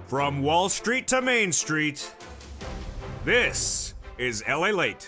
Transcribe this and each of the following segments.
From Wall Street to Main Street, this is LALATE.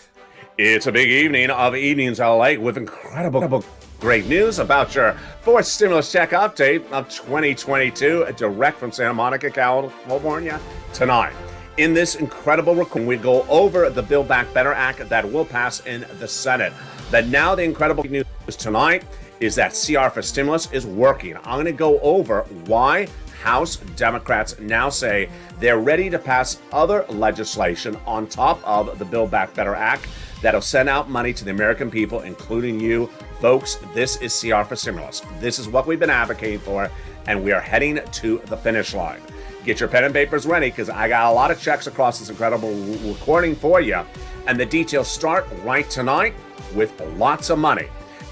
It's a big evening of Evenings LA with incredible great news about your fourth stimulus check update of 2022 direct from Santa Monica, California tonight. In this incredible recording, we go over the Build Back Better Act that will pass in the Senate. But now the incredible news tonight is that CR for stimulus is working. I'm going to go over why House Democrats now say they're ready to pass other legislation on top of the Build Back Better Act that'll send out money to the American people, including you. Folks, this is CR for stimulus. This is what we've been advocating for, and we are heading to the finish line. Get your pen and papers ready, because I got a lot of checks across this incredible recording for you. And the details start right tonight with lots of money.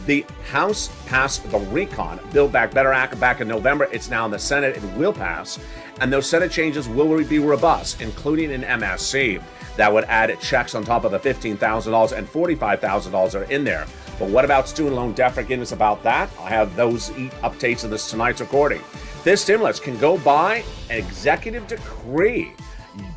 The House passed the Recon Build Back Better Act back in November. It's now in the Senate. It will pass. And those Senate changes will be robust, including an MSC that would add checks on top of the $15,000 and $45,000 are in there. But what about student loan debt forgiveness? About that, I have those updates in this tonight's recording. This stimulus can go by an executive decree.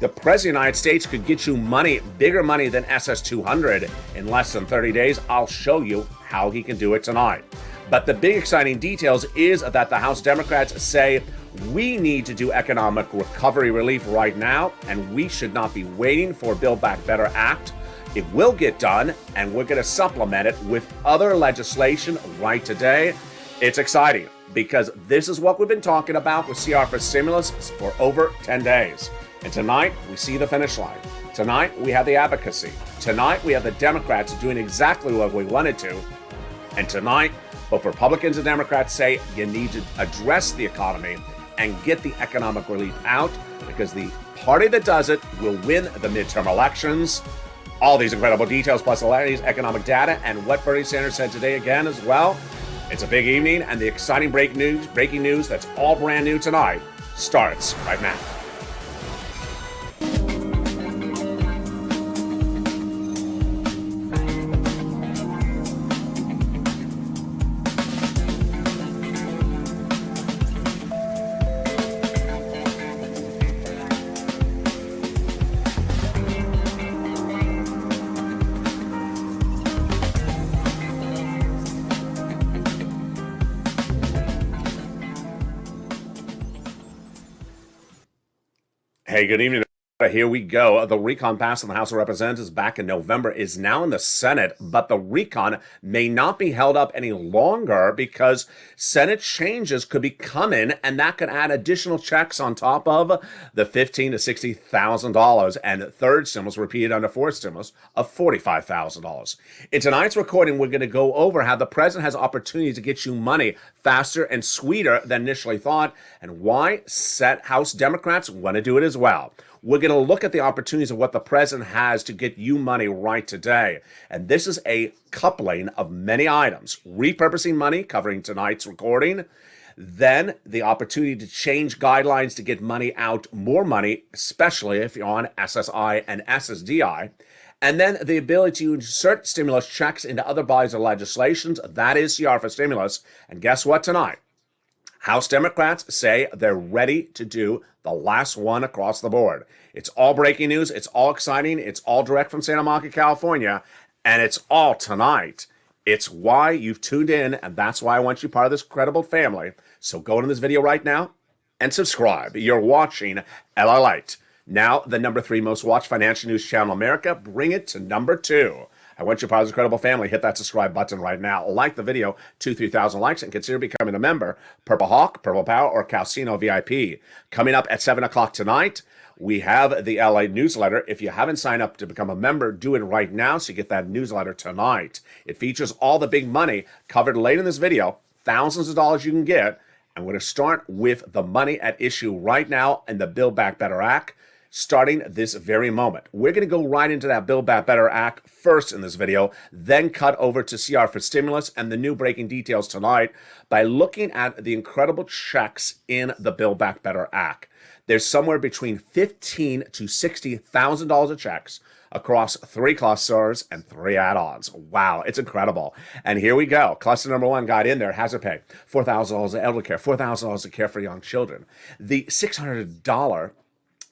The President of the United States could get you money, bigger money than SS200 in less than 30 days. I'll show you how he can do it tonight. But the big exciting details is that the House Democrats say we need to do economic recovery relief right now, and we should not be waiting for Build Back Better Act. It will get done, and we're going to supplement it with other legislation right today. It's exciting because this is what we've been talking about with CR for stimulus for over 10 days. And tonight, we see the finish line. Tonight, we have the advocacy. Tonight, we have the Democrats doing exactly what we wanted to. And tonight, both Republicans and Democrats say you need to address the economy and get the economic relief out, because the party that does it will win the midterm elections. All these incredible details, plus the latest economic data, and what Bernie Sanders said today again as well. It's a big evening, and the exciting breaking news that's all brand new tonight starts right now. Hey, good evening. Here we go. The recon passed in the House of Representatives back in November is now in the Senate, but the recon may not be held up any longer because Senate changes could be coming, and that could add additional checks on top of the $15,000 to $60,000 and third stimulus repeated under fourth stimulus of $45,000. In tonight's recording, we're going to go over how the president has opportunities to get you money faster and sweeter than initially thought, and why House Democrats want to do it as well. We're going to look at the opportunities of what the president has to get you money right today. And this is a coupling of many items. Repurposing money, covering tonight's recording. Then the opportunity to change guidelines to get money out, more money, especially if you're on SSI and SSDI. And then the ability to insert stimulus checks into other bodies of legislations. That is CR for stimulus. And guess what tonight? House Democrats say they're ready to do the last one across the board. It's all breaking news. It's all exciting. It's all direct from Santa Monica, California. And it's all tonight. It's why you've tuned in, and that's why I want you part of this incredible family. So go into this video right now and subscribe. You're watching LALATE. Now, the number 3 most watched financial news channel in America. Bring it to number 2. I want you part of this incredible family. Hit that subscribe button right now. Like the video, 2,000-3,000 likes, and consider becoming a member. Purple Hawk, Purple Power, or Calcino VIP. Coming up at 7 o'clock tonight, we have the LA newsletter. If you haven't signed up to become a member, do it right now so you get that newsletter tonight. It features all the big money covered late in this video, thousands of dollars you can get. And we're going to start with the money at issue right now in the Build Back Better Act. Starting this very moment. We're going to go right into that Build Back Better Act first in this video, then cut over to CR for stimulus and the new breaking details tonight by looking at the incredible checks in the Build Back Better Act. There's somewhere between $15,000 to $60,000 of checks across 3 clusters and 3 add-ons. Wow, it's incredible. And here we go. Cluster number 1 got in there, hazard pay, $4,000 of elder care, $4,000 of care for young children. The $600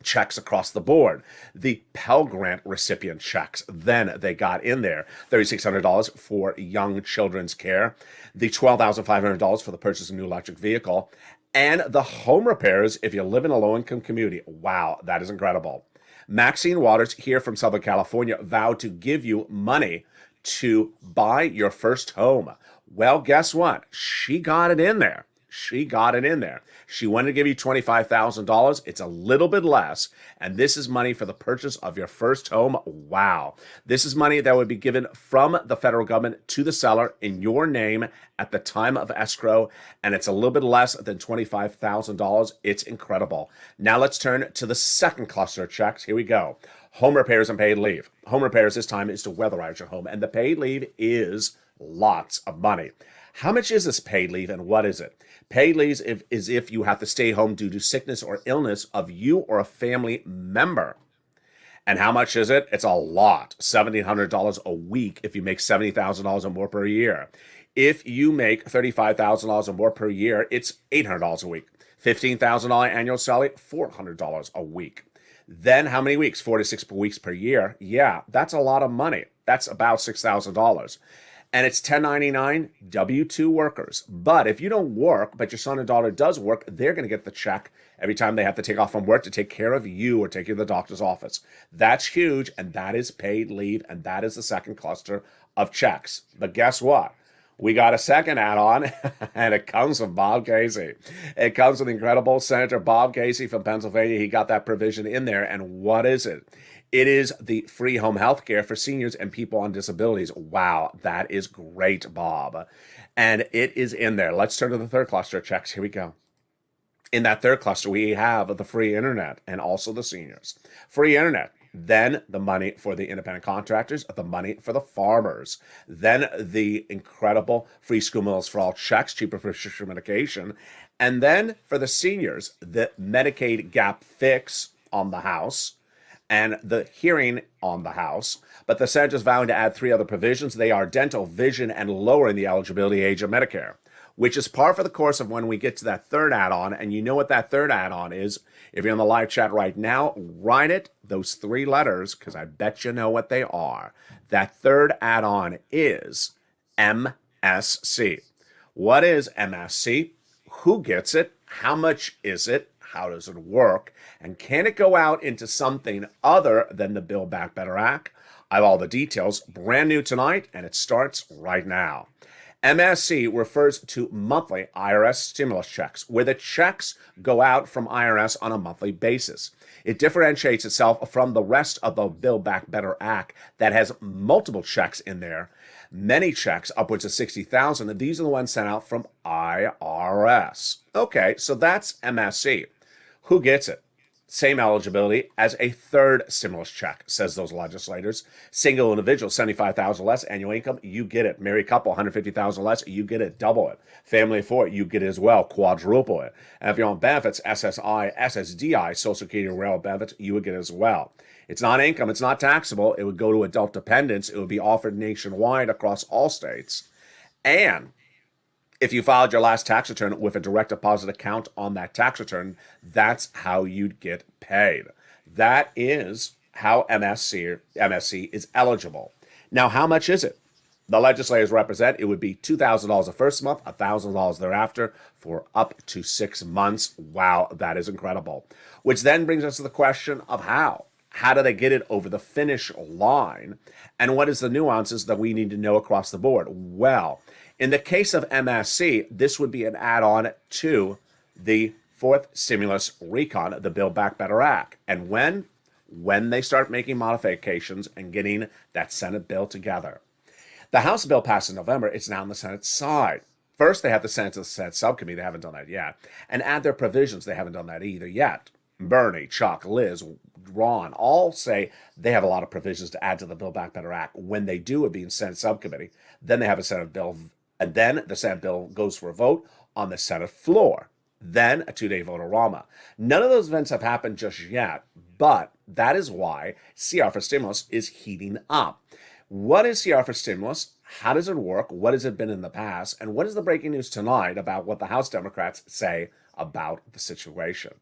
checks across the board. The Pell Grant recipient checks, then they got in there. $3,600 for young children's care, the $12,500 for the purchase of a new electric vehicle, and the home repairs if you live in a low-income community. Wow, that is incredible. Maxine Waters here from Southern California vowed to give you money to buy your first home. Well, guess what? She got it in there. She got it in there. She wanted to give you $25,000. It's a little bit less. And this is money for the purchase of your first home. Wow. This is money that would be given from the federal government to the seller in your name at the time of escrow. And it's a little bit less than $25,000. It's incredible. Now let's turn to the second cluster of checks. Here we go. Home repairs and paid leave. Home repairs this time is to weatherize your home. And the paid leave is lots of money. How much is this paid leave and what is it? Paid leave is if you have to stay home due to sickness or illness of you or a family member. And how much is it? It's a lot. $1,700 a week if you make $70,000 or more per year. If you make $35,000 or more per year, it's $800 a week. $15,000 annual salary, $400 a week. Then how many weeks? 4 to 6 weeks per year. Yeah, that's a lot of money. That's about $6,000. And it's 1099 W-2 workers. But if you don't work, but your son or daughter does work, they're going to get the check every time they have to take off from work to take care of you or take you to the doctor's office. That's huge, and that is paid leave, and that is the second cluster of checks. But guess what? We got a second add-on, and it comes from Bob Casey. It comes from incredible Senator Bob Casey from Pennsylvania. He got that provision in there, and what is it? It is the free home health care for seniors and people on disabilities. Wow, that is great, Bob. And it is in there. Let's turn to the third cluster of checks. Here we go. In that third cluster, we have the free internet and also the seniors. Free internet. Then the money for the independent contractors, the money for the farmers, then the incredible free school meals for all checks, cheaper prescription medication, and then for the seniors, the Medicaid gap fix on the House and the hearing on the House. But the Senate is vowing to add 3 other provisions. They are dental, vision, and lowering the eligibility age of Medicare, which is par for the course of when we get to that third add-on. And you know what that third add-on is. If you're on the live chat right now, write it, those 3 letters, because I bet you know what they are. That third add-on is MSC. What is MSC? Who gets it? How much is it? How does it work? And can it go out into something other than the Build Back Better Act? I have all the details, brand new tonight, and it starts right now. MSC refers to monthly IRS stimulus checks, where the checks go out from IRS on a monthly basis. It differentiates itself from the rest of the Build Back Better Act that has multiple checks in there, many checks, upwards of 60,000, and these are the ones sent out from IRS. Okay, so that's MSC. Who gets it? Same eligibility as a third stimulus check, says those legislators. Single individual, 75,000 less annual income, you get it. Married couple, 150,000 less, you get it. Double it. Family of 4, you get it as well. Quadruple it. And if you're on benefits, SSI, SSDI, Social Security and Railroad benefits, you would get it as well. It's not income. It's not taxable. It would go to adult dependents. It would be offered nationwide across all states. And if you filed your last tax return with a direct deposit account on that tax return, that's how you'd get paid. That is how MSC is eligible. Now, how much is it? The legislators represent it would be $2,000 the first month, $1,000 thereafter for up to 6 months. Wow, that is incredible. Which then brings us to the question of how. How do they get it over the finish line? And what is the nuances that we need to know across the board? Well, in the case of MSC, this would be an add-on to the fourth stimulus recon, the Build Back Better Act. And when they start making modifications and getting that Senate bill together. The House bill passed in November. It's now on the Senate side. First, they have to send it to the Senate subcommittee. They haven't done that yet. And add their provisions. They haven't done that either yet. Bernie, Chuck, Liz, Ron all say they have a lot of provisions to add to the Build Back Better Act. When they do, it be in Senate subcommittee. Then they have a Senate bill. And then the Senate bill goes for a vote on the Senate floor. Then a 2-day vote-a-rama. None of those events have happened just yet, but that is why CR for stimulus is heating up. What is CR for stimulus? How does it work? What has it been in the past? And what is the breaking news tonight about what the House Democrats say about the situation?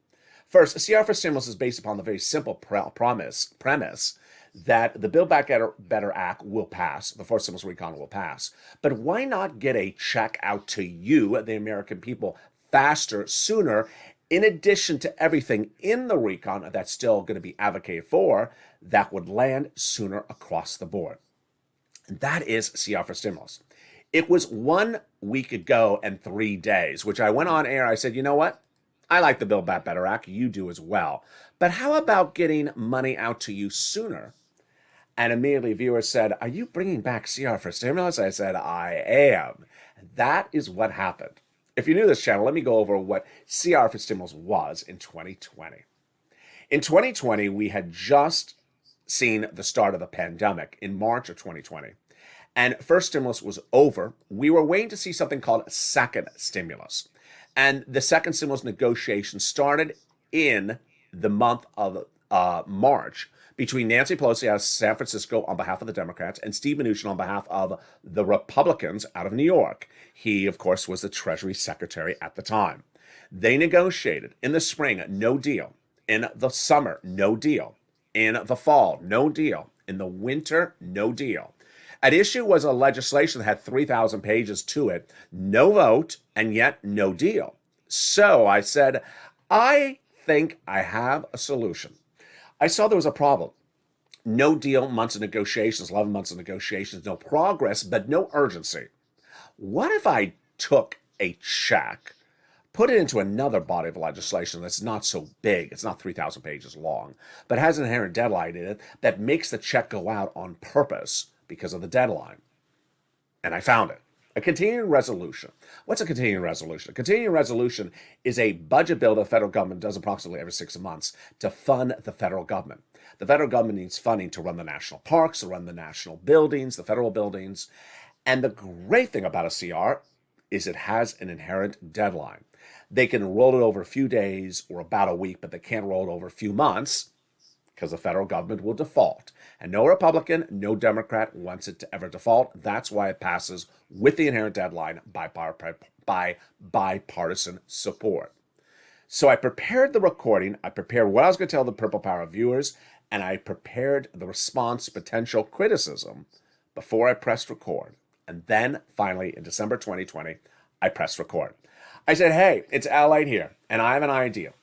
First, CR for stimulus is based upon the very simple premise that the Build Back Better Act will pass, the forced stimulus recon will pass. But why not get a check out to you, the American people, faster, sooner, in addition to everything in the recon that's still going to be advocated for, that would land sooner across the board? And that is CR for stimulus. It was 1 week ago and 3 days, which I went on air. I said, you know what? I like the Build Back Better Act. You do as well. But how about getting money out to you sooner? And immediately viewers said, are you bringing back CR for stimulus? I said, I am. That is what happened. If you're new to this channel, let me go over what CR for stimulus was in 2020. In 2020, we had just seen the start of the pandemic in March of 2020. And first stimulus was over. We were waiting to see something called second stimulus. And the second stimulus negotiation started in the month of March between Nancy Pelosi out of San Francisco on behalf of the Democrats and Steve Mnuchin on behalf of the Republicans out of New York. He, of course, was the Treasury Secretary at the time. They negotiated in the spring, no deal. In the summer, no deal. In the fall, no deal. In the winter, no deal. At issue was a legislation that had 3,000 pages to it, no vote, and yet no deal. So I said, I think I have a solution. I saw there was a problem. No deal, months of negotiations, 11 months of negotiations, no progress, but no urgency. What if I took a check, put it into another body of legislation that's not so big, it's not 3,000 pages long, but has an inherent deadline in it that makes the check go out on purpose because of the deadline? And I found it. A continuing resolution. What's a continuing resolution? A continuing resolution is a budget bill the federal government does approximately every 6 months to fund the federal government. The federal government needs funding to run the national parks, to run the national buildings, the federal buildings. And the great thing about a CR is it has an inherent deadline. They can roll it over a few days or about a week, but they can't roll it over a few months because the federal government will default. And no Republican, no Democrat wants it to ever default. That's why it passes with the inherent deadline by bipartisan support. So I prepared the recording. I prepared what I was going to tell the Purple Power viewers, and I prepared the response potential criticism before I pressed record. And then finally, in December 2020, I pressed record. I said, hey, it's LALATE here, and I have an idea.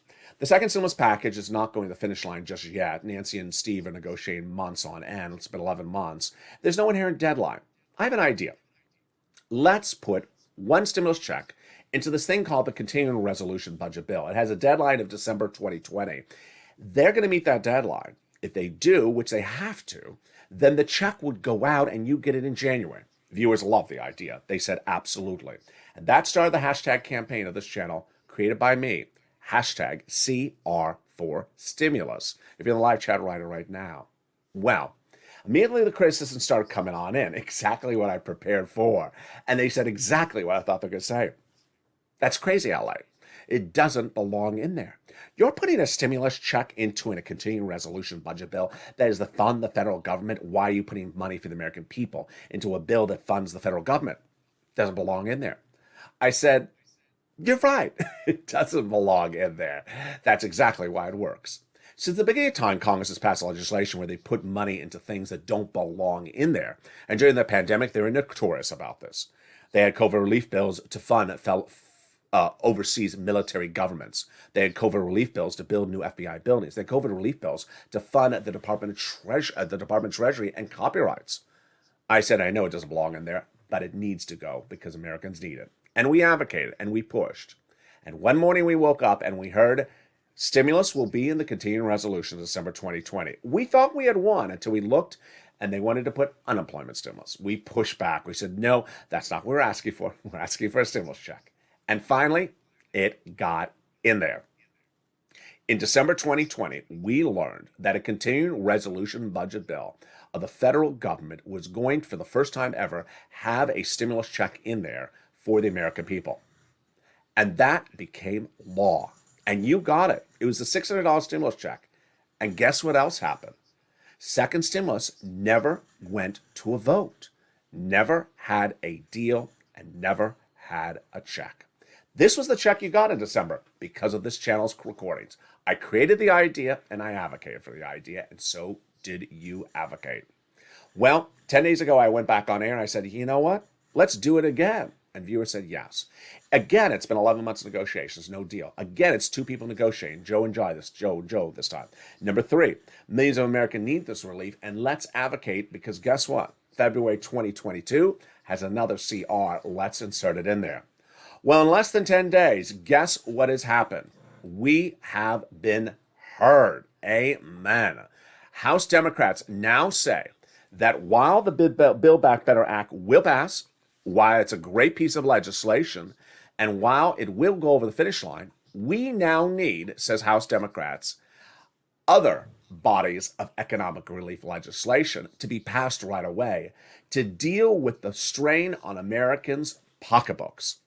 The second stimulus package is not going to the finish line just yet. Nancy and Steve are negotiating months on end. It's been 11 months. There's no inherent deadline. I have an idea. Let's put one stimulus check into this thing called the Continuing Resolution Budget Bill. It has a deadline of December 2020. They're going to meet that deadline. If they do, which they have to, then the check would go out and you get it in January. Viewers love the idea. They said absolutely. And that started the hashtag campaign of this channel, created by me. Hashtag CR4Stimulus. If you're in the live chat right now. Well, immediately the criticism started coming on in. Exactly what I prepared for. And they said exactly what I thought they were going to say. That's crazy, LA. It doesn't belong in there. You're putting a stimulus check into a continuing resolution budget bill that is to fund the federal government. Why are you putting money for the American people into a bill that funds the federal government? Doesn't belong in there. I said, you're right. It doesn't belong in there. That's exactly why it works. Since the beginning of time, Congress has passed legislation where they put money into things that don't belong in there. And during the pandemic, they were notorious about this. They had COVID relief bills to fund overseas military governments. They had COVID relief bills to build new FBI buildings. They had COVID relief bills to fund the Department of Treasury and copyrights. I said, I know it doesn't belong in there, but it needs to go because Americans need it. And we advocated and we pushed. And one morning we woke up and we heard stimulus will be in the continuing resolution December 2020. We thought we had won until we looked and they wanted to put unemployment stimulus. We pushed back. We said, no, that's not what we're asking for. We're asking for a stimulus check. And finally, it got in there. In December 2020, we learned that a continuing resolution budget bill of the federal government was going, for the first time ever, have a stimulus check in there for the American people. And that became law. And you got it. It was the $600 stimulus check. And guess what else happened? Second stimulus never went to a vote, never had a deal, and never had a check. This was the check you got in December because of this channel's recordings. I created the idea and I advocated for the idea, and so did you advocate. Well, 10 days ago, I went back on air and I said, you know what? Let's do it again. And viewers said yes. Again, it's been 11 months of negotiations, no deal. Again, it's two people negotiating, Joe and Joe this time. Number 3, millions of Americans need this relief, and let's advocate, because guess what? February 2022 has another CR. Let's insert it in there. Well, in less than 10 days, guess what has happened? We have been heard. Amen. House Democrats now say that while the Build Back Better Act will pass, while it's a great piece of legislation, and while it will go over the finish line, we now need, says House Democrats, other bodies of economic relief legislation to be passed right away to deal with the strain on Americans' pocketbooks.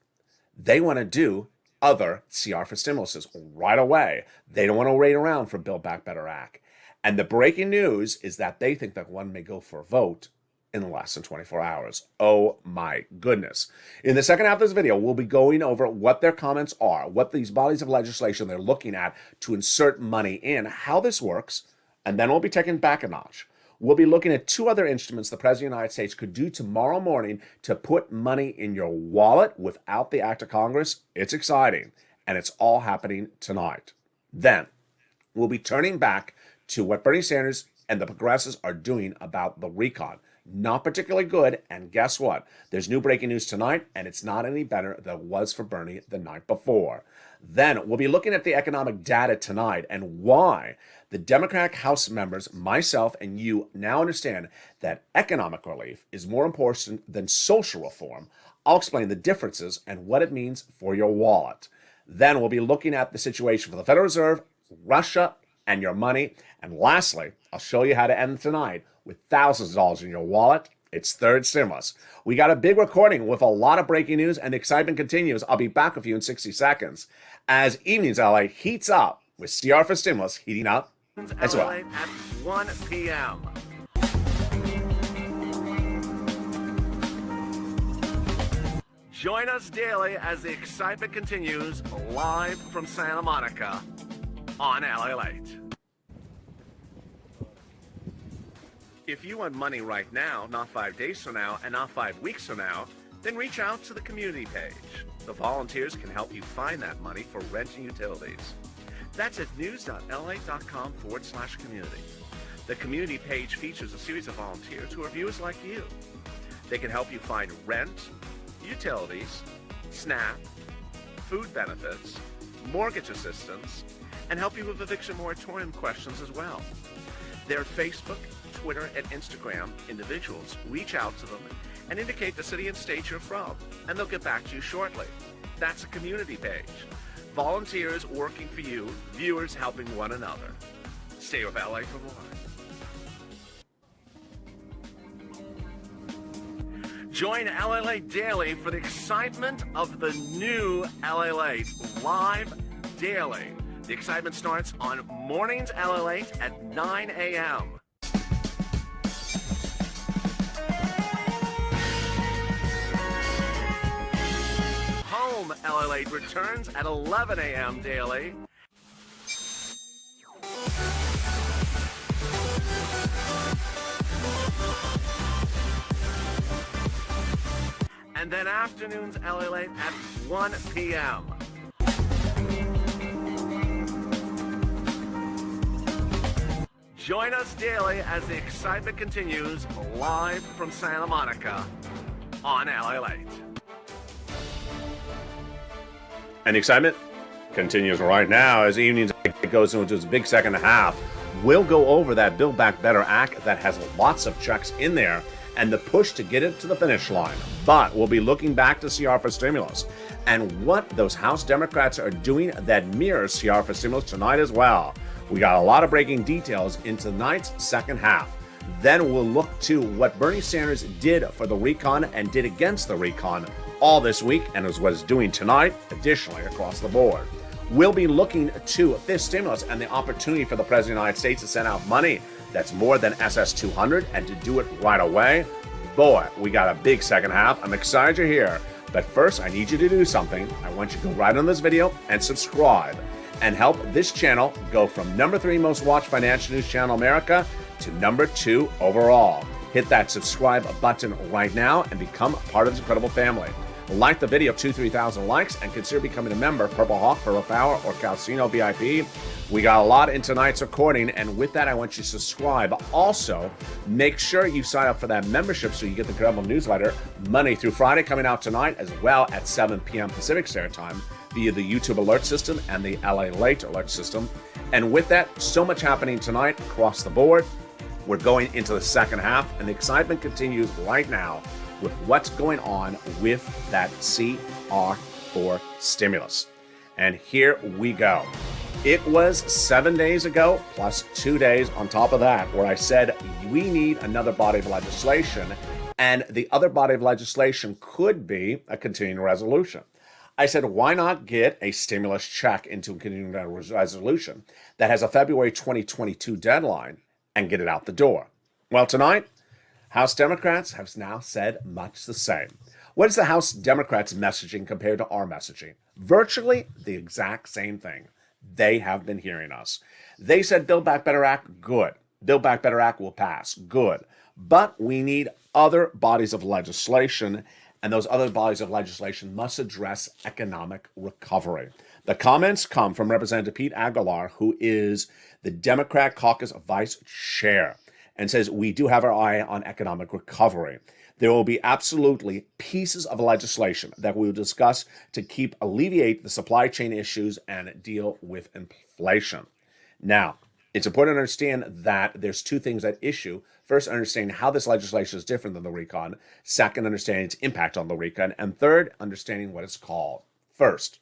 They want to do other CR for stimuluses right away. They don't want to wait around for Build Back Better Act. And the breaking news is that they think that one may go for a vote in less than 24 hours. Oh my goodness. In the second half of this video, we'll be going over what their comments are, what these bodies of legislation they're looking at to insert money in, how this works, and then we'll be taking back a notch. We'll be looking at 2 other instruments the President of the United States could do tomorrow morning to put money in your wallet without the act of Congress. It's exciting, and it's all happening tonight. Then, we'll be turning back to what Bernie Sanders and the progressives are doing about the recon. Not particularly good, and guess what? There's new breaking news tonight, and it's not any better than it was for Bernie the night before. Then we'll be looking at the economic data tonight and why the Democratic House members, myself, and you now understand that economic relief is more important than social reform. I'll explain the differences and what it means for your wallet. Then we'll be looking at the situation for the Federal Reserve, Russia, and your money. And lastly, I'll show you how to end tonight with thousands of dollars in your wallet. It's third stimulus. We got a big recording with a lot of breaking news, and the excitement continues. I'll be back with you in 60 seconds as Evenings LA heats up with CR for stimulus heating up as well. At 1 p.m. Join us daily as the excitement continues live from Santa Monica on LALATE. If you want money right now, not 5 days from now, and not 5 weeks from now, then reach out to the community page. The volunteers can help you find that money for rent and utilities. That's at news.la.com/community. The community page features a series of volunteers who are viewers like you. They can help you find rent, utilities, SNAP, food benefits, mortgage assistance, and help you with eviction moratorium questions as well. Their Facebook, Twitter, and Instagram individuals reach out to them and indicate the city and state you're from, and they'll get back to you shortly. That's a community page. Volunteers working for you, viewers helping one another. Stay with LA for more. Join LALATE Daily for the excitement of the new LALATE live daily. The excitement starts on mornings LALATE at 9 a.m. Home LALATE returns at 11 a.m. daily. And then afternoons LALATE at 1 p.m. Join us daily as the excitement continues live from Santa Monica on LALATE. And the excitement continues right now as Evenings goes into its big second half. We'll go over that Build Back Better Act that has lots of checks in there and the push to get it to the finish line. But we'll be looking back to CR for stimulus and what those House Democrats are doing that mirrors CR for stimulus tonight as well. We got a lot of breaking details in tonight's second half. Then we'll look to what Bernie Sanders did for the recon and did against the recon all this week and is what it's doing tonight, additionally across the board. We'll be looking to this stimulus and the opportunity for the President of the United States to send out money that's more than SS200 and to do it right away. Boy, we got a big second half. I'm excited you're here. But first, I need you to do something. I want you to go right on this video and subscribe and help this channel go from #3 most watched financial news channel in America to #2 overall. Hit that subscribe button right now and become a part of this incredible family. Like the video, 2,000-3,000 likes, and consider becoming a member, Purple Hawk, Purple Power, or Calcino VIP. We got a lot in tonight's recording, and with that, I want you to subscribe. Also, make sure you sign up for that membership so you get the incredible newsletter Monday through Friday coming out tonight, as well at 7 p.m. Pacific Standard Time via the YouTube alert system and the LALATE alert system. And with that, so much happening tonight across the board. We're going into the second half, and the excitement continues right now with what's going on with that CR4 stimulus. And here we go. It was 7 days ago, plus 2 days on top of that, where I said we need another body of legislation, and the other body of legislation could be a continuing resolution. I said, why not get a stimulus check into a continuing resolution that has a February 2022 deadline and get it out the door? Well, tonight, House Democrats have now said much the same. What is the House Democrats' messaging compared to our messaging? Virtually the exact same thing. They have been hearing us. They said Build Back Better Act, good. Build Back Better Act will pass, good. But we need other bodies of legislation, and those other bodies of legislation must address economic recovery. The comments come from Representative Pete Aguilar, who is the Democrat Caucus Vice Chair, and says we do have our eye on economic recovery. There will be absolutely pieces of legislation that we will discuss to alleviate the supply chain issues and deal with inflation. Now, it's important to understand that there's two things at issue. First, understanding how this legislation is different than the recon. Second, understanding its impact on the recon. And third, understanding what it's called. First,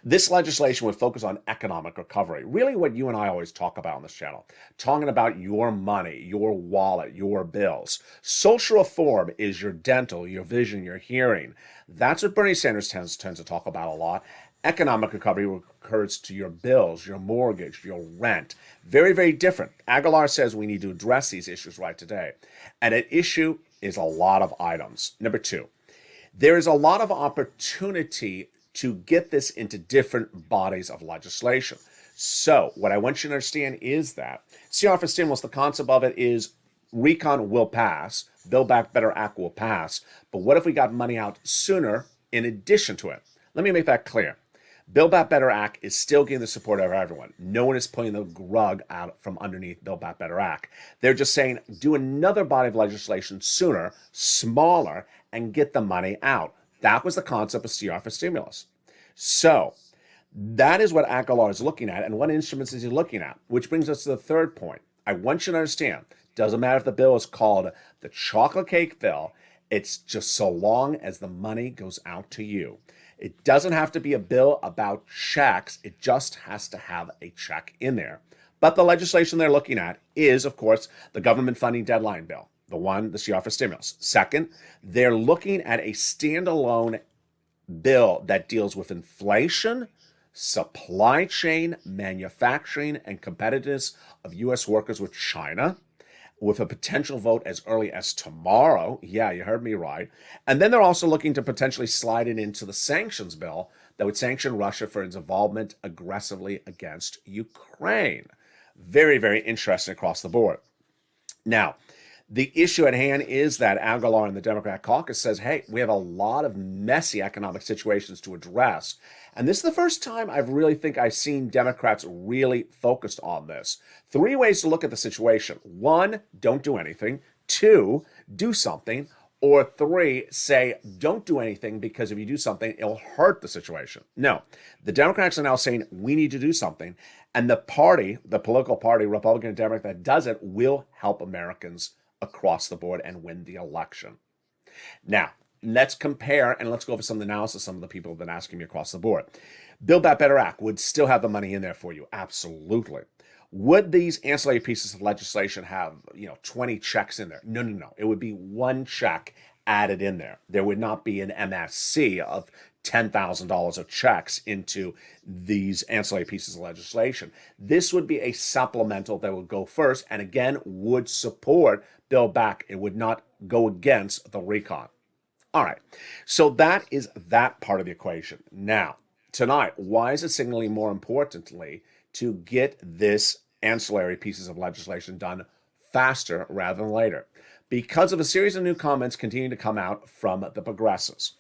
this legislation would focus on economic recovery, really what you and I always talk about on this channel, talking about your money, your wallet, your bills. Social reform is your dental, your vision, your hearing. That's what Bernie Sanders tends to talk about a lot. Economic recovery recurs to your bills, your mortgage, your rent. Very, very different. Aguilar says we need to address these issues right today. And at issue is a lot of items. Number two, there is a lot of opportunity to get this into different bodies of legislation. So what I want you to understand is that CR for stimulus, the concept of it is recon will pass, Build Back Better Act will pass, but what if we got money out sooner in addition to it? Let me make that clear. Build Back Better Act is still getting the support of everyone. No one is pulling the rug out from underneath Build Back Better Act. They're just saying, do another body of legislation sooner, smaller, and get the money out. That was the concept of CR for stimulus. So that is what Aguilar is looking at, and what instruments is he looking at? Which brings us to the third point. I want you to understand, doesn't matter if the bill is called the chocolate cake bill, it's just so long as the money goes out to you. It doesn't have to be a bill about checks, it just has to have a check in there. But the legislation they're looking at is, of course, the government funding deadline bill, the CR for stimulus. Second, they're looking at a standalone bill that deals with inflation, supply chain, manufacturing, and competitiveness of U.S. workers with China, with a potential vote as early as tomorrow. Yeah, you heard me right. And then they're also looking to potentially slide it into the sanctions bill that would sanction Russia for its involvement aggressively against Ukraine. Very, very interesting across the board. Now, the issue at hand is that Aguilar and the Democrat caucus says, hey, we have a lot of messy economic situations to address. And this is the first time I've seen Democrats really focused on this. 3 ways to look at the situation. 1, don't do anything. 2, do something. Or 3, say, don't do anything because if you do something, it'll hurt the situation. No, the Democrats are now saying we need to do something. And the political party, Republican and Democrat, that does it will help Americans across the board and win the election. Now, let's compare and let's go over some analysis some of the people have been asking me across the board. Build Back Better Act would still have the money in there for you. Absolutely. Would these ancillary pieces of legislation have, 20 checks in there? No. It would be 1 check added in there. There would not be an MSC of $10,000 of checks into these ancillary pieces of legislation. This would be a supplemental that would go first and again would support Build Back. It would not go against the recon. All right. So that is that part of the equation. Now, tonight, why is it signaling more importantly to get this ancillary pieces of legislation done faster rather than later? Because of a series of new comments continuing to come out from the progressives.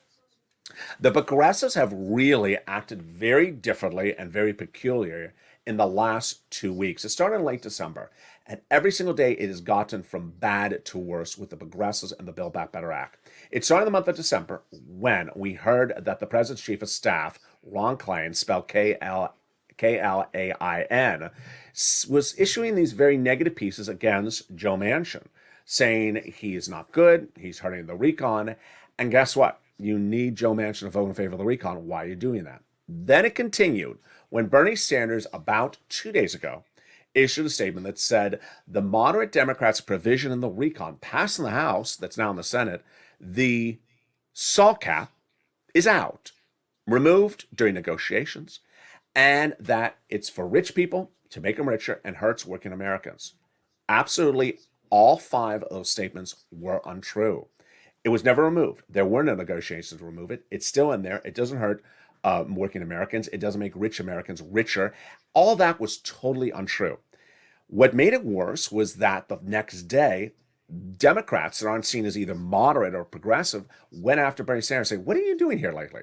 The progressives have really acted very differently and very peculiar in the last 2 weeks. It started in late December, and every single day it has gotten from bad to worse with the progressives and the Build Back Better Act. It started in the month of December when we heard that the president's chief of staff, Ron Klain, spelled Klain, was issuing these very negative pieces against Joe Manchin, saying he is not good, he's hurting the recon, and guess what? You need Joe Manchin to vote in favor of the recon. Why are you doing that? Then it continued when Bernie Sanders, about 2 days ago, issued a statement that said the moderate Democrats' provision in the recon passed in the House, that's now in the Senate, the salt cap is out, removed during negotiations, and that it's for rich people to make them richer and hurts working Americans. Absolutely all 5 of those statements were untrue. It was never removed. There were no negotiations to remove it. It's still in there. It doesn't hurt working Americans. It doesn't make rich Americans richer. All that was totally untrue. What made it worse was that the next day, Democrats that aren't seen as either moderate or progressive went after Bernie Sanders saying, what are you doing here lately?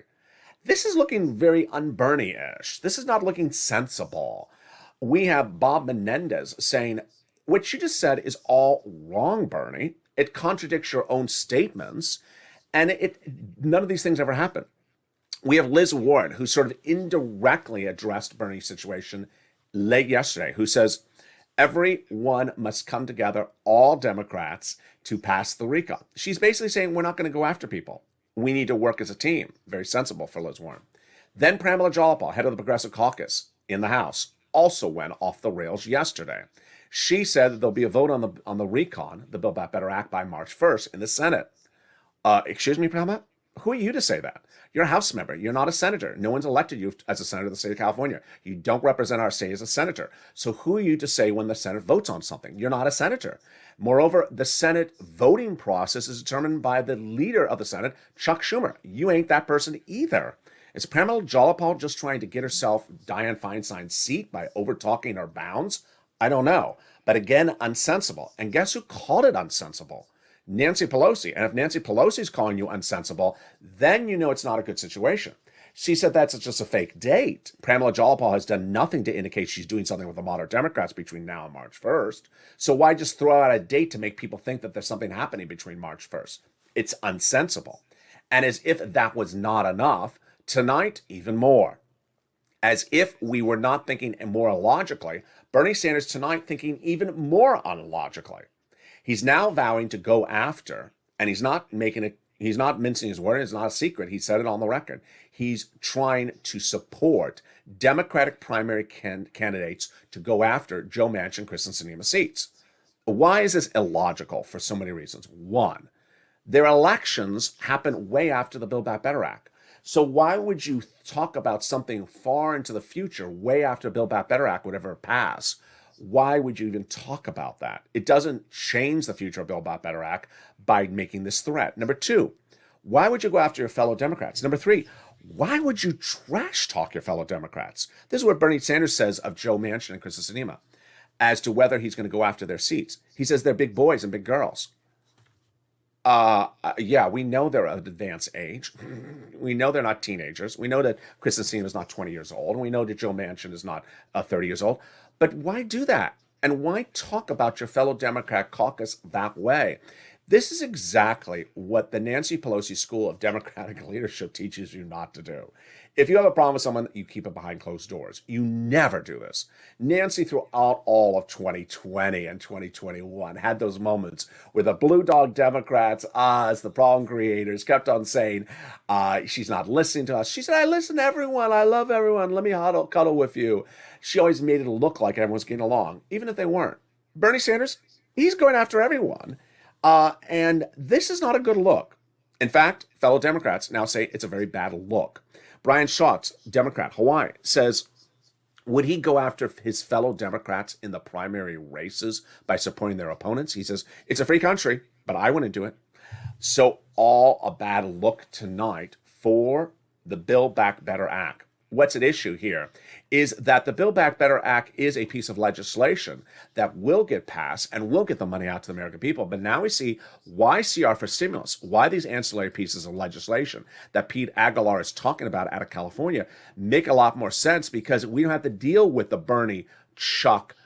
This is looking very un-Bernie-ish. This is not looking sensible. We have Bob Menendez saying, what you just said is all wrong, Bernie. It contradicts your own statements, and none of these things ever happen. We have Liz Warren, who sort of indirectly addressed Bernie's situation late yesterday, who says, everyone must come together, all Democrats, to pass the recon. She's basically saying we're not going to go after people. We need to work as a team. Very sensible for Liz Warren. Then Pramila Jayapal, head of the Progressive Caucus in the House, also went off the rails yesterday. She said that there'll be a vote on the recon, the Build Back Better Act, by March 1st in the Senate. Excuse me, Pramila? Who are you to say that? You're a House member. You're not a senator. No one's elected you as a senator of the state of California. You don't represent our state as a senator. So who are you to say when the Senate votes on something? You're not a senator. Moreover, the Senate voting process is determined by the leader of the Senate, Chuck Schumer. You ain't that person either. Is Pramila Jayapal just trying to get herself Dianne Feinstein's seat by over-talking her bounds? I don't know. But again, unsensible. And guess who called it unsensible? Nancy Pelosi. And if Nancy Pelosi is calling you unsensible, then you know it's not a good situation. She said that's just a fake date. Pramila Jayapal has done nothing to indicate she's doing something with the moderate Democrats between now and March 1st. So why just throw out a date to make people think that there's something happening between March 1st? It's unsensible. And as if that was not enough, tonight, even more. As if we were not thinking more illogically, Bernie Sanders tonight thinking even more unlogically. He's now vowing to go after, and he's not mincing his word, it's not a secret, he said it on the record. He's trying to support Democratic primary candidates to go after Joe Manchin, Kyrsten Sinema seats. Why is this illogical? For so many reasons. One, their elections happen way after the Build Back Better Act. So why would you talk about something far into the future, way after Build Back Better Act would ever pass? Why would you even talk about that? It doesn't change the future of Build Back Better Act by making this threat. Number two, why would you go after your fellow Democrats? Number three, why would you trash talk your fellow Democrats? This is what Bernie Sanders says of Joe Manchin and Kyrsten Sinema as to whether he's going to go after their seats. He says they're big boys and big girls. Yeah, we know they're of advanced age. We know they're not teenagers. We know that Kyrsten Sinema is not 20 years old. We know that Joe Manchin is not 30 years old. But why do that? And why talk about your fellow Democrat caucus that way? This is exactly what the Nancy Pelosi School of Democratic Leadership teaches you not to do. If you have a problem with someone, you keep it behind closed doors. You never do this. Nancy, throughout all of 2020 and 2021, had those moments where the blue dog Democrats, as the problem creators, kept on saying, she's not listening to us. She said, I listen to everyone. I love everyone. Let me cuddle with you. She always made it look like everyone's getting along, even if they weren't. Bernie Sanders, he's going after everyone. And this is not a good look. In fact, fellow Democrats now say it's a very bad look. Brian Schatz, Democrat, Hawaii, says, would he go after his fellow Democrats in the primary races by supporting their opponents? He says, it's a free country, but I wouldn't do it. So all a bad look tonight for the Build Back Better Act. What's at issue here is that the Build Back Better Act is a piece of legislation that will get passed and will get the money out to the American people. But now we see why CR for stimulus, why these ancillary pieces of legislation that Pete Aguilar is talking about out of California make a lot more sense, because we don't have to deal with the Bernie, Chuck,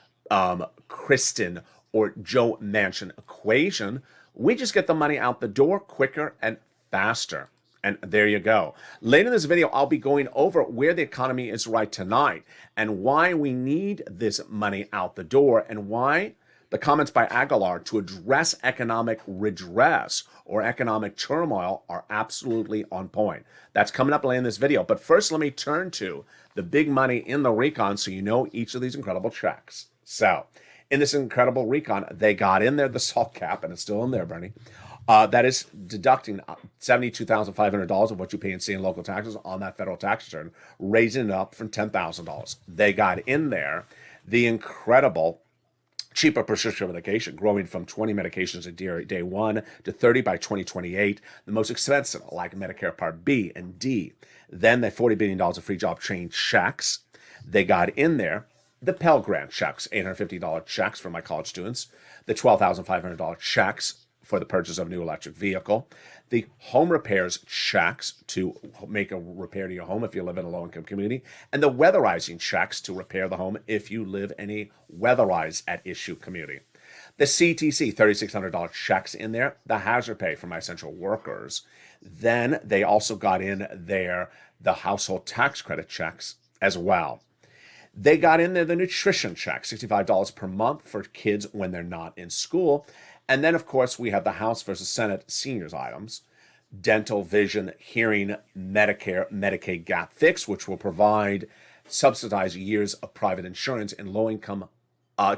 Kristen, or Joe Manchin equation. We just get the money out the door quicker and faster. And there you go. Later in this video, I'll be going over where the economy is right tonight and why we need this money out the door, and why the comments by Aguilar to address economic redress or economic turmoil are absolutely on point. That's coming up later in this video. But first, let me turn to the big money in the recon so you know each of these incredible checks. So in this incredible recon, they got in there the salt cap, and it's still in there, Bernie. That is deducting $72,500 of what you pay in state and local taxes on that federal tax return, raising it up from $10,000. They got in there the incredible cheaper prescription medication, growing from 20 medications a day one to 30 by 2028. The most expensive, like Medicare Part B and D. Then the $40 billion of free job training checks. They got in there the Pell Grant checks, $850 checks for my college students, the $12,500 checks for the purchase of a new electric vehicle, the home repairs checks to make a repair to your home if you live in a low-income community, and the weatherizing checks to repair the home if you live in a weatherized at issue community. The CTC, $3,600 checks in there, the hazard pay for my essential workers. Then they also got in there the household tax credit checks as well. They got in there the nutrition check, $65 per month for kids when they're not in school. And then, of course, we have the House versus Senate seniors items, dental, vision, hearing, Medicare, Medicaid gap fix, which will provide subsidized years of private insurance in low-income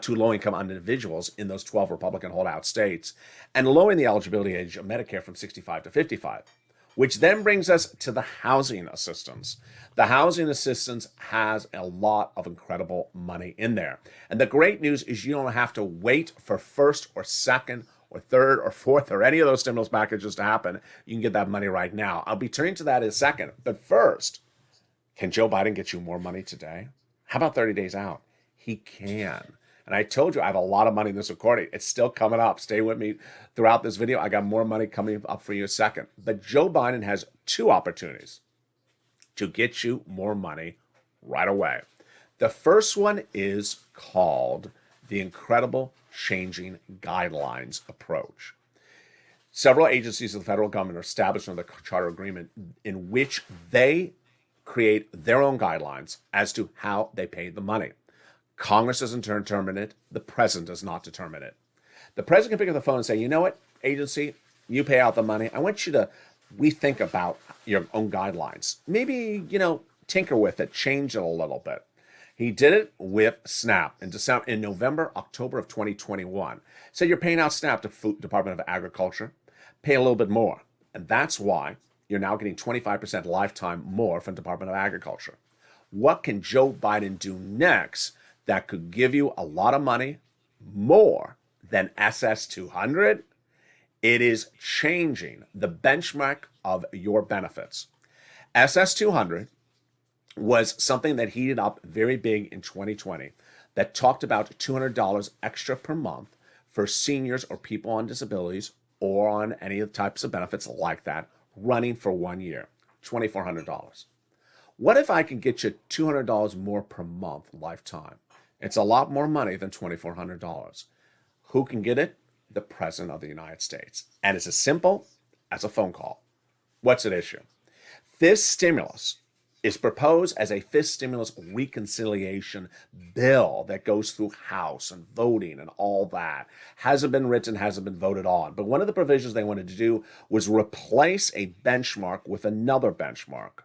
to low-income individuals in those 12 Republican holdout states, and lowering the eligibility age of Medicare from 65 to 55. Which then brings us to the housing assistance. The housing assistance has a lot of incredible money in there. And the great news is you don't have to wait for first or second or third or fourth or any of those stimulus packages to happen. You can get that money right now. I'll be turning to that in a second. But first, can Joe Biden get you more money today? How about 30 days out? He can. And I told you I have a lot of money in this recording. It's still coming up. Stay with me throughout this video. I got more money coming up for you in a second. But Joe Biden has two opportunities to get you more money right away. The first one is called the Incredible Changing Guidelines Approach. Several agencies of the federal government are established under the Charter Agreement in which they create their own guidelines as to how they pay the money. Congress doesn't determine it. The president does not determine it. The president can pick up the phone and say, you know what, agency, you pay out the money. I want you to rethink about your own guidelines. Maybe, tinker with it, change it a little bit. He did it with SNAP in November, October of 2021. Said you're paying out SNAP to Food Department of Agriculture. Pay a little bit more. And that's why you're now getting 25% lifetime more from Department of Agriculture. What can Joe Biden do next that could give you a lot of money, more than SS200? It is changing the benchmark of your benefits. SS200 was something that heated up very big in 2020 that talked about $200 extra per month for seniors or people on disabilities or on any of the types of benefits like that running for 1 year, $2,400. What if I can get you $200 more per month lifetime? It's a lot more money than $2,400. Who can get it? The President of the United States. And it's as simple as a phone call. What's at issue? This stimulus is proposed as a fifth stimulus reconciliation bill that goes through House and voting and all that. Hasn't been written, hasn't been voted on. But one of the provisions they wanted to do was replace a benchmark with another benchmark.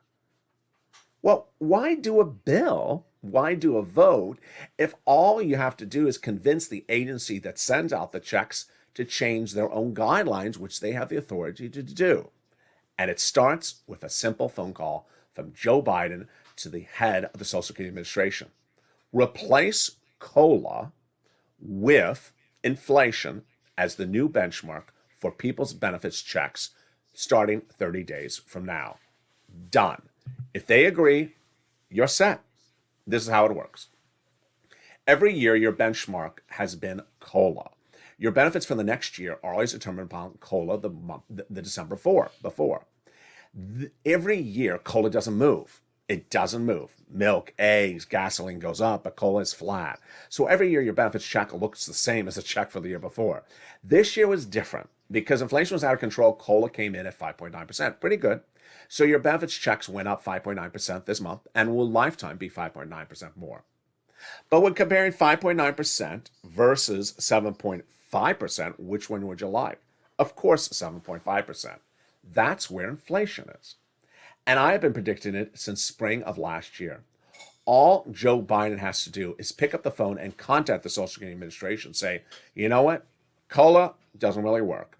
Well, why do a bill? Why do a vote if all you have to do is convince the agency that sends out the checks to change their own guidelines, which they have the authority to do? And it starts with a simple phone call from Joe Biden to the head of the Social Security Administration. Replace COLA with inflation as the new benchmark for people's benefits checks starting 30 days from now. Done. If they agree, you're set. This is how it works. Every year, your benchmark has been COLA. Your benefits for the next year are always determined upon COLA the December before. Every year, COLA doesn't move. It doesn't move. Milk, eggs, gasoline goes up, but COLA is flat. So every year, your benefits check looks the same as the check for the year before. This year was different because inflation was out of control. COLA came in at 5.9%. Pretty good. So your benefits checks went up 5.9% this month and will lifetime be 5.9% more. But when comparing 5.9% versus 7.5%, which one would you like? Of course, 7.5%. That's where inflation is. And I have been predicting it since spring of last year. All Joe Biden has to do is pick up the phone and contact the Social Security Administration, say, you know what? COLA doesn't really work.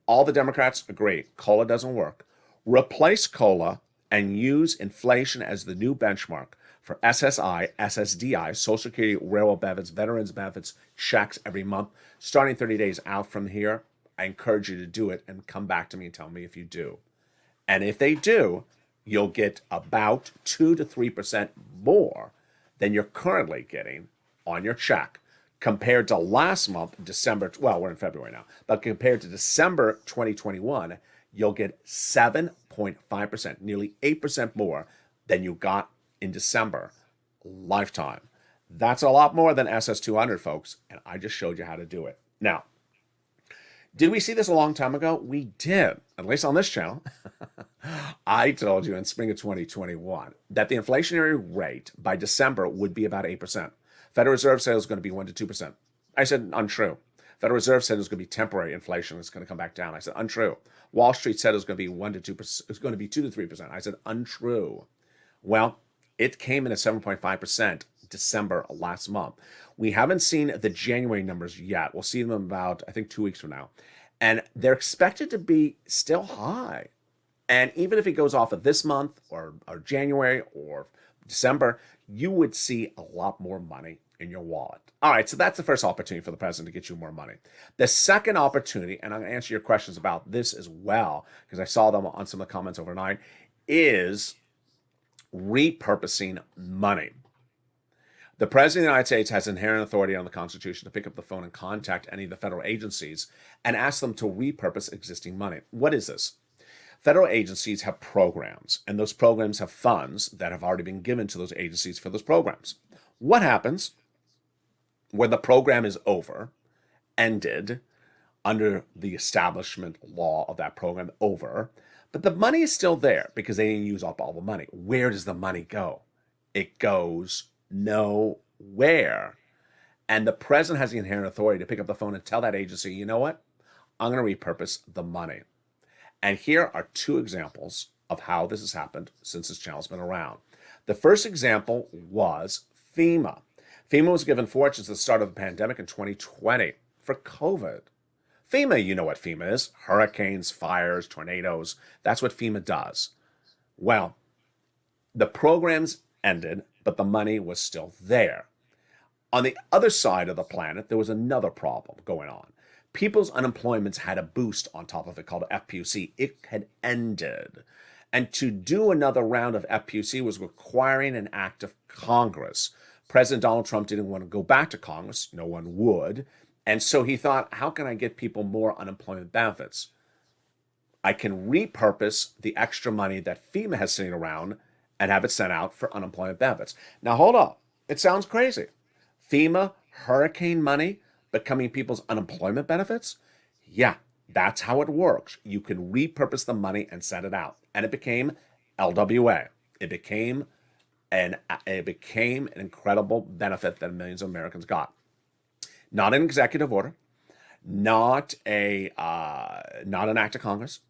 All the Democrats agree. COLA doesn't work. Replace COLA and use inflation as the new benchmark for SSI, SSDI, Social Security, railroad benefits, veterans benefits, checks every month. Starting 30 days out from here, I encourage you to do it and come back to me and tell me if you do. And if they do, you'll get about 2 to 3% more than you're currently getting on your check compared to last month, December. Well, we're in February now, but compared to December 2021, you'll get 7.5%, nearly 8% more than you got in December lifetime. That's a lot more than SS200, folks, and I just showed you how to do it. Now, did we see this a long time ago? We did, at least on this channel. I told you in spring of 2021 that the inflationary rate by December would be about 8%. Federal Reserve said it was going to be 1 to 2%. I said untrue. Federal Reserve said it was going to be temporary inflation. It's going to come back down. I said untrue. Wall Street said it was going to be 1 to 2%. It's going to be 2 to 3%. I said untrue. Well, it came in at 7.5% December last month. We haven't seen the January numbers yet. We'll see them about, I think, 2 weeks from now. And they're expected to be still high. And even if it goes off of this month or January or December, you would see a lot more money in your wallet. All right, so that's the first opportunity for the president to get you more money. The second opportunity, and I'm going to answer your questions about this as well, because I saw them on some of the comments overnight, is repurposing money. The President of the United States has inherent authority on the Constitution to pick up the phone and contact any of the federal agencies and ask them to repurpose existing money. What is this? Federal agencies have programs, and those programs have funds that have already been given to those agencies for those programs. What happens when the program is over, ended, under the establishment law of that program over, but the money is still there because they didn't use up all the money? Where does the money go? It goes nowhere. And the president has the inherent authority to pick up the phone and tell that agency, you know what? I'm going to repurpose the money. And here are two examples of how this has happened since this channel's been around. The first example was FEMA. FEMA was given fortunes at the start of the pandemic in 2020 for COVID. FEMA, you know what FEMA is. Hurricanes, fires, tornadoes. That's what FEMA does. Well, the programs ended, but the money was still there. On the other side of the planet, there was another problem going on. People's unemployments had a boost on top of it called FPUC. It had ended. And to do another round of FPUC was requiring an act of Congress. President Donald Trump didn't want to go back to Congress. No one would. And so he thought, how can I get people more unemployment benefits? I can repurpose the extra money that FEMA has sitting around and have it sent out for unemployment benefits. Now, hold up. It sounds crazy. FEMA, hurricane money, becoming people's unemployment benefits? Yeah, that's how it works. You can repurpose the money and send it out. And it became LWA. It became an incredible benefit that millions of Americans got. Not an executive order, not an act of Congress,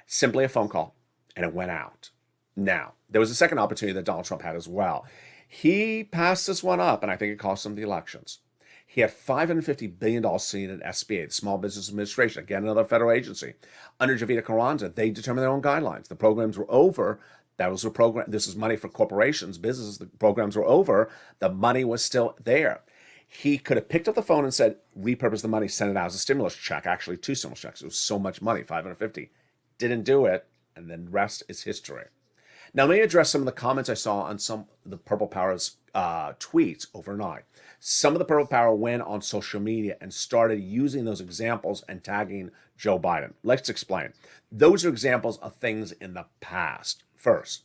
simply a phone call, and it went out. Now, there was a second opportunity that Donald Trump had as well. He passed this one up, and I think it cost him the elections. He had $550 billion sitting in SBA, the Small Business Administration, again, another federal agency. Under Javita Carranza, they determined their own guidelines. The programs were over. That was a program. This is money for corporations, businesses. The programs were over. The money was still there. He could have picked up the phone and said, repurpose the money, send it out as a stimulus check. Actually, 2 stimulus checks. It was so much money, 550. Didn't do it, and then rest is history. Now, let me address some of the comments I saw on some of the Purple Power's tweets overnight. Some of the Purple Power went on social media and started using those examples and tagging Joe Biden. Let's explain. Those are examples of things in the past. First,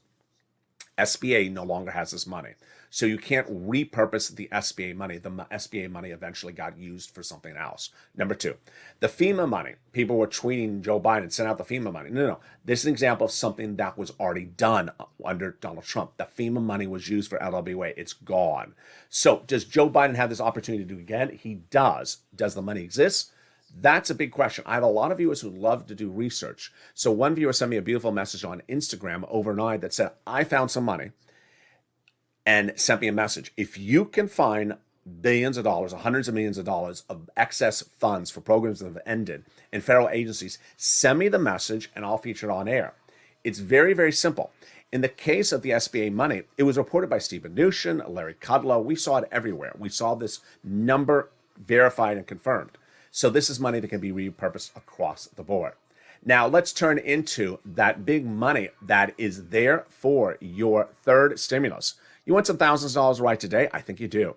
SBA no longer has this money. So you can't repurpose the SBA money. The SBA money eventually got used for something else. Number 2, the FEMA money. People were tweeting Joe Biden, send out the FEMA money. No. This is an example of something that was already done under Donald Trump. The FEMA money was used for LWA. It's gone. So does Joe Biden have this opportunity to do it again? He does. Does the money exist? That's a big question. I have a lot of viewers who love to do research. So one viewer sent me a beautiful message on Instagram overnight that said, I found some money, and sent me a message. If you can find billions of dollars, hundreds of millions of dollars of excess funds for programs that have ended in federal agencies, send me the message and I'll feature it on air. It's very, very simple. In the case of the SBA money, it was reported by Steve Mnuchin, Larry Kudlow. We saw it everywhere. We saw this number verified and confirmed. So this is money that can be repurposed across the board. Now let's turn into that big money that is there for your third stimulus. You want some thousands of dollars right today? I think you do.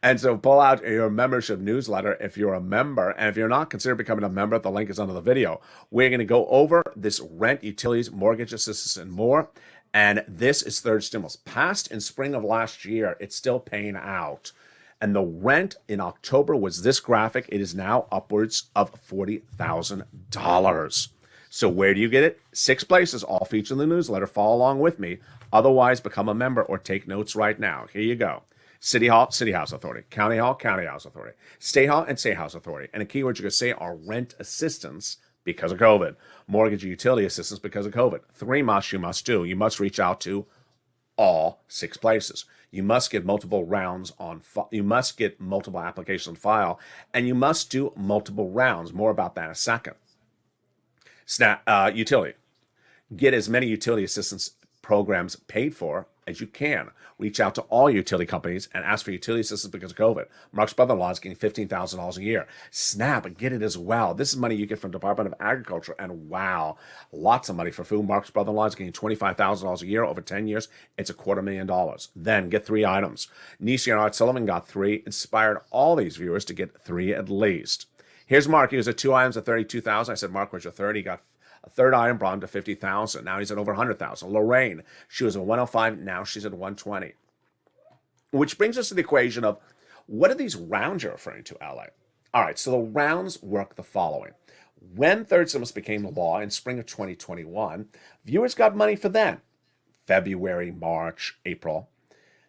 And so pull out your membership newsletter if you're a member. And if you're not, consider becoming a member. The link is under the video. We're going to go over this rent, utilities, mortgage assistance, and more. And this is third stimulus. Passed in spring of last year, it's still paying out. And the rent in October was this graphic. It is now upwards of $40,000. So where do you get it? 6 places, all featured in the newsletter. Follow along with me. Otherwise, become a member or take notes right now. Here you go. City Hall, City House Authority. County Hall, County House Authority. State Hall and State House Authority. And the keywords you're going to say are rent assistance because of COVID. Mortgage and utility assistance because of COVID. 3 musts you must do. You must reach out to all 6 places. You must get multiple rounds on you must get multiple applications on file, and you must do multiple rounds. More about that in a second. Utility. Get as many utility assistance programs paid for as you can. Reach out to all utility companies and ask for utility assistance because of COVID. Mark's brother-in-law is getting $15,000 a year. Snap and get it as well. This is money you get from Department of Agriculture, and wow, lots of money for food. Mark's brother-in-law is getting $25,000 a year over 10 years. It's $250,000. Then get 3 items. Nisi and Art Sullivan got 3. Inspired all these viewers to get 3 at least. Here's Mark. He was at 2 items at $32,000. I said, Mark, where's your third? He got a third item, brought him to $50,000. Now he's at over $100,000. Lorraine, she was at 105. Now she's at 120. Which brings us to the equation of what are these rounds you're referring to, LA? All right, so the rounds work the following. When third stimulus became law in spring of 2021, viewers got money for then. February, March, April.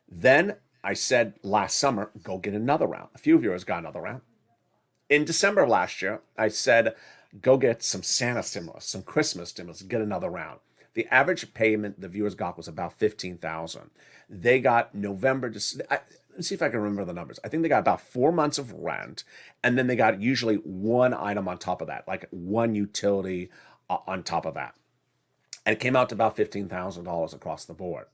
Then I said last summer, go get another round. A few viewers got another round. In December of last year, I said, go get some Santa stimulus, some Christmas stimulus, get another round. The average payment the viewers got was about $15,000. They got November, let's see if I can remember the numbers. I think they got about 4 months of rent, and then they got usually 1 item on top of that, like 1 utility on top of that. And it came out to about $15,000 across the board.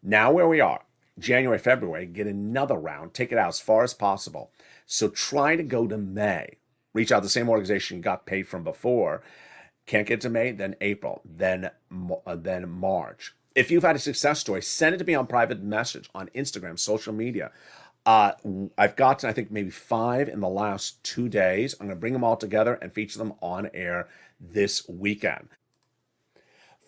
Now where we are, January, February, get another round, take it out as far as possible. So try to go to May. Reach out to the same organization you got paid from before. Can't get to May, then April, then March. If you've had a success story, send it to me on private message on Instagram, social media. I've gotten, I think, maybe 5 in the last 2 days. I'm going to bring them all together and feature them on air this weekend.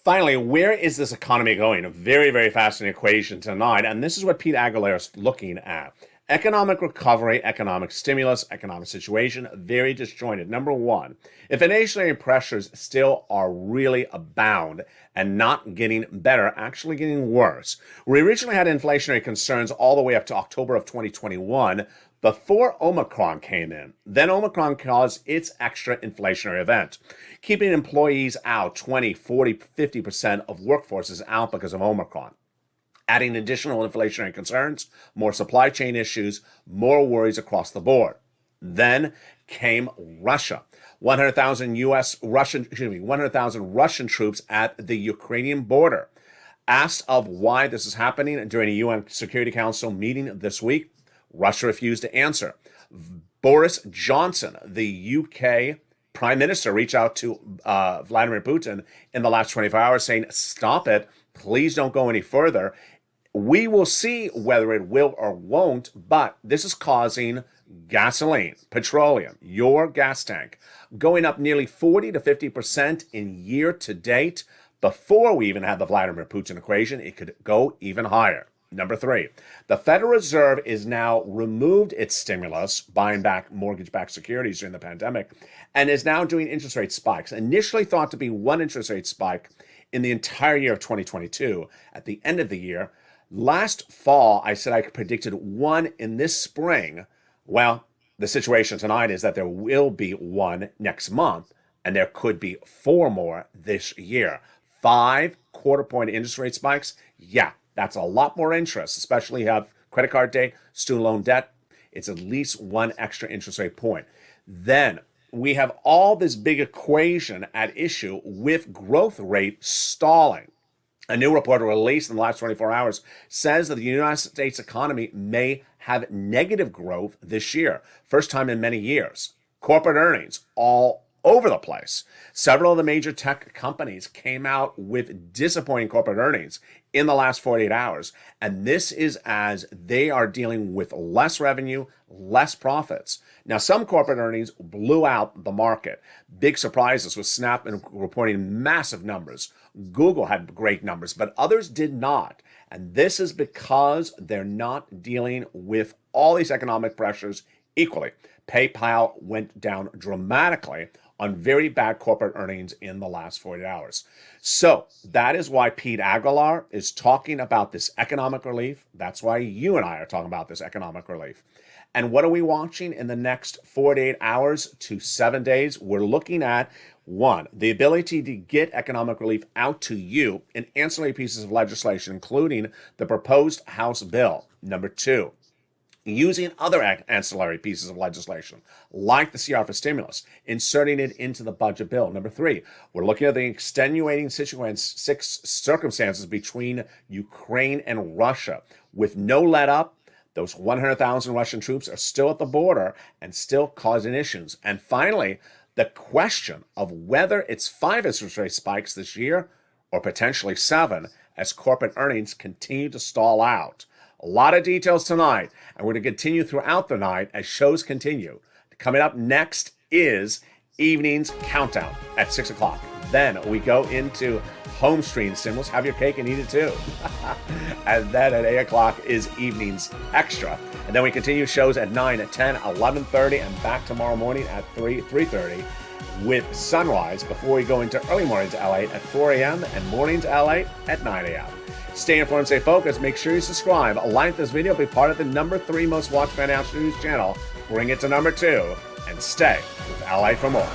Finally, where is this economy going? A very, very fascinating equation tonight. And this is what Pete Aguilera is looking at. Economic recovery, economic stimulus, economic situation, very disjointed. Number 1, if inflationary pressures still are really abound and not getting better, actually getting worse. We originally had inflationary concerns all the way up to October of 2021 before Omicron came in. Then Omicron caused its extra inflationary event, keeping employees out, 20, 40, 50% of workforces out because of Omicron. Adding additional inflationary concerns, more supply chain issues, more worries across the board. Then came Russia. 100,000 Russian troops at the Ukrainian border. Asked of why this is happening during a UN Security Council meeting this week, Russia refused to answer. Boris Johnson, the UK Prime Minister, reached out to Vladimir Putin in the last 24 hours saying, stop it, please don't go any further. We will see whether it will or won't, but this is causing gasoline, petroleum, your gas tank, going up nearly 40 to 50% in year to date. Before we even had the Vladimir Putin equation, it could go even higher. Number 3, the Federal Reserve is now removed its stimulus, buying back mortgage-backed securities during the pandemic, and is now doing interest rate spikes. Initially thought to be one interest rate spike in the entire year of 2022. At the end of the year, last fall, I said I predicted one in this spring. Well, the situation tonight is that there will be one next month, and there could be 4 more this year. 5 quarter-point interest rate spikes? Yeah, that's a lot more interest, especially if you have credit card debt, student loan debt. It's at least 1 extra interest rate point. Then we have all this big equation at issue with growth rate stalling. A new report released in the last 24 hours says that the United States economy may have negative growth this year, first time in many years. Corporate earnings all over the place. Several of the major tech companies came out with disappointing corporate earnings in the last 48 hours, and this is as they are dealing with less revenue, less profits. Now, some corporate earnings blew out the market. Big surprises with Snap reporting massive numbers. Google had great numbers, but others did not. And this is because they're not dealing with all these economic pressures equally. PayPal went down dramatically on very bad corporate earnings in the last 48 hours. So that is why Pete Aguilar is talking about this economic relief. That's why you and I are talking about this economic relief. And what are we watching in the next 48 hours to 7 days? We're looking at, 1, the ability to get economic relief out to you in ancillary pieces of legislation, including the proposed House bill. Number 2, using other ancillary pieces of legislation, like the CR for stimulus, inserting it into the budget bill. Number 3, we're looking at the extenuating circumstances between Ukraine and Russia. With no let-up, those 100,000 Russian troops are still at the border and still causing issues. And finally, the question of whether it's 5 interest rate spikes this year or potentially 7 as corporate earnings continue to stall out. A lot of details tonight, and we're going to continue throughout the night as shows continue. Coming up next is Evening's Countdown at 6 o'clock. Then we go into home stream stimulus. Have your cake and eat it too. And then at 8 o'clock is Evening's Extra. And then we continue shows at 9, at 10, 11:30, and back tomorrow morning at 3:30 with Sunrise before we go into early mornings LA at 4 a.m. and mornings LA at 9 a.m. Stay informed, stay focused. Make sure you subscribe, like this video, be part of the number 3 most watched financial news channel. Bring it to number 2, and stay with LA for more.